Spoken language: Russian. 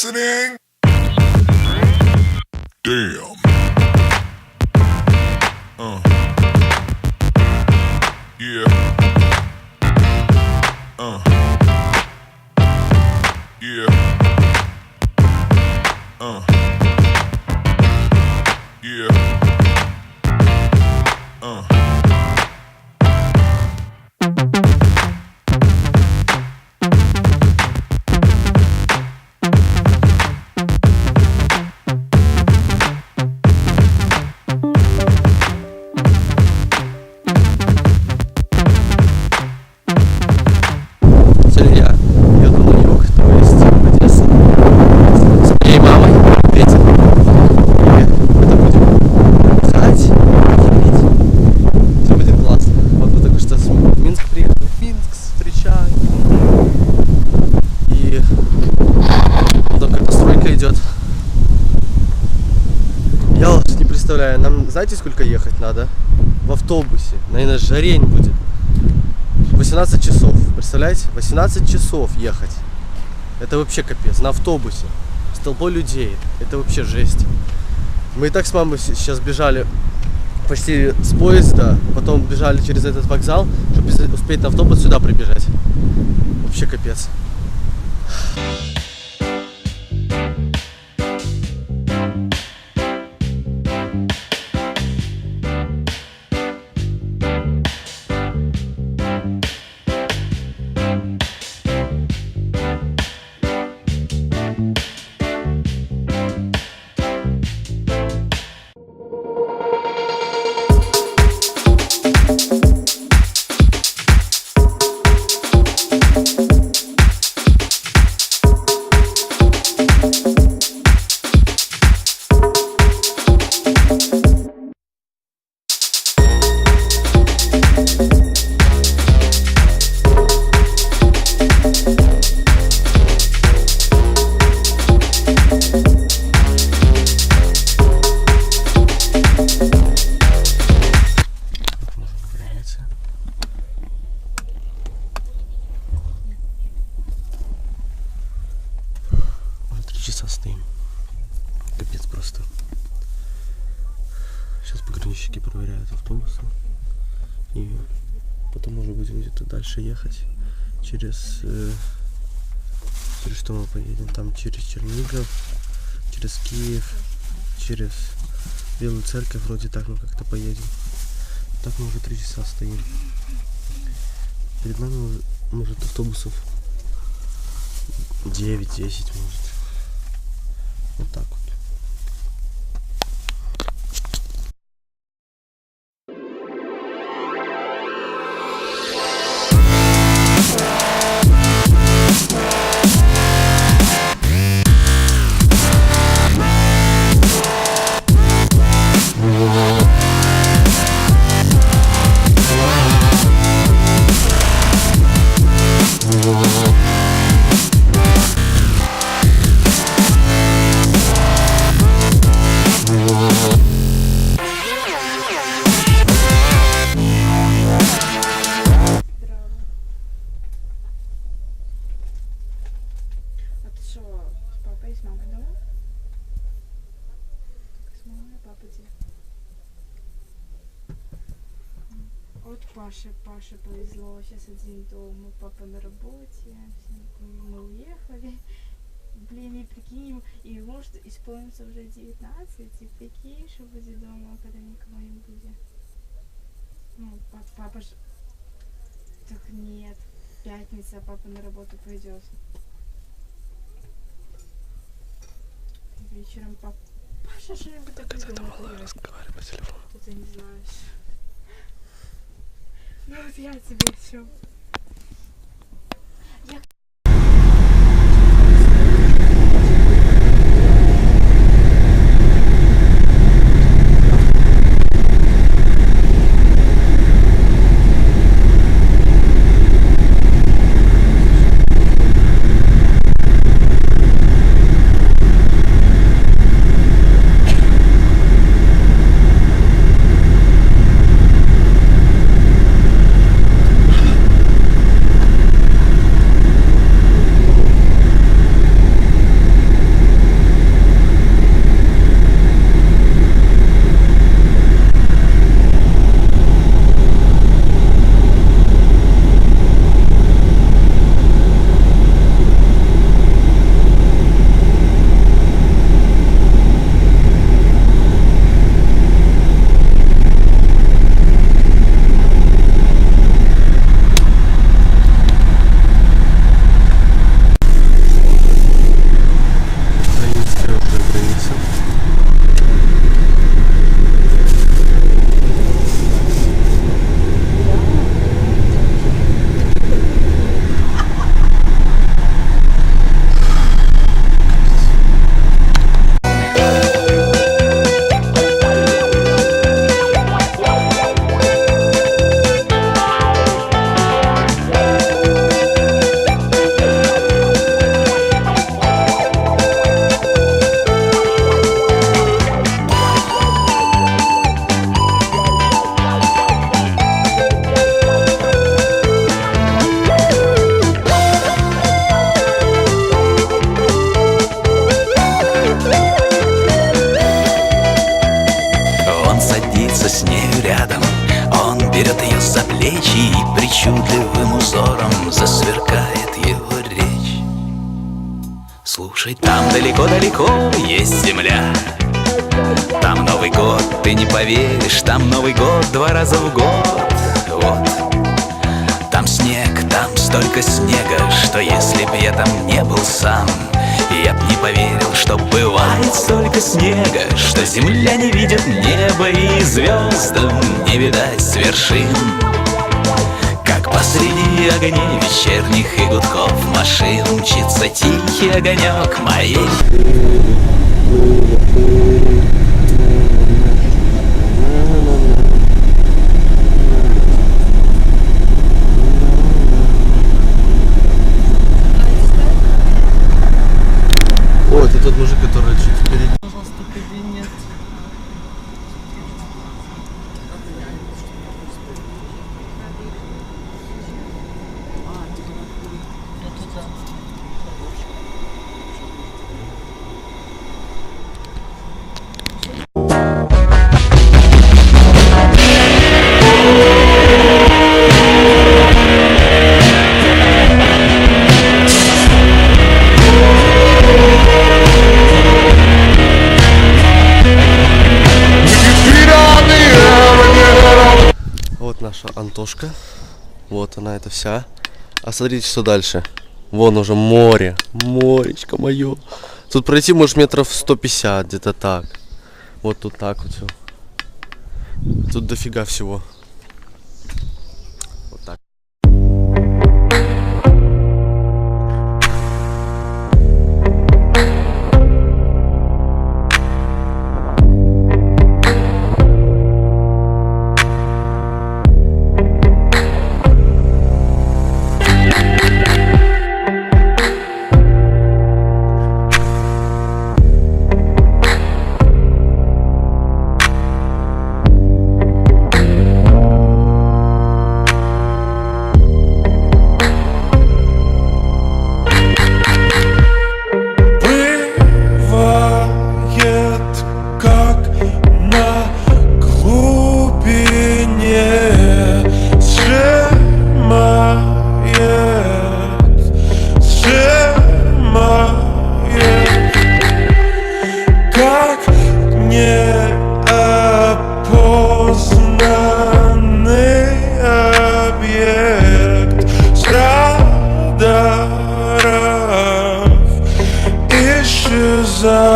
Listening. Damn. Yeah. Yeah. Yeah. Нам знаете, сколько ехать надо? В автобусе. Наверное, жарень будет. 18 часов. Представляете? 18 часов ехать. Это вообще капец. На автобусе. С толпой людей. Это вообще жесть. Мы и так с мамой сейчас бежали почти с поезда. Потом бежали через этот вокзал, чтобы успеть на автобус сюда прибежать. Вообще капец. Стоим. Капец просто. Сейчас пограничники проверяют автобусы. И потом уже будем где-то дальше ехать. Через что мы поедем? Там через Чернигов, через Киев, через Белую Церковь. Вроде так мы как-то поедем. Так мы уже 3 часа стоим. Перед нами может автобусов 9-10 может. Вот так вот. Вот Паше повезло, сейчас один дома, папа на работе, мы уехали. Блин, и прикинь, и может исполнится уже 19, и прикинь, что будет дома, когда никого не будет. Ну, папа ж... Так нет, пятница, папа на работу пойдет. Вечером Паша что-нибудь так придумал. Разговаривай по телефону. Что ты не знаешь. Ну вот я тебе все. причудливым узором засверкает его речь. Слушай, там далеко-далеко есть земля. Там Новый год, ты не поверишь, там Новый год 2 раза в год. Вот. Там снег, там столько снега, что если б я там не был сам, я б не поверил, что бывает столько снега, что земля не видит неба и звездам не видать с вершин. Как посреди огней вечерних и гудков машин мчится тихий огонек моей. О, это тот мужик, который чуть впереди. Пожалуйста, кабинет. Я туда. Вот наша Антошка. Вот она, это вся. А смотрите, что дальше. Вон уже море. Моречко мое. Тут пройти может метров 150, где-то так. Вот тут так вот все. Тут дофига всего. Вот так. Исчезает.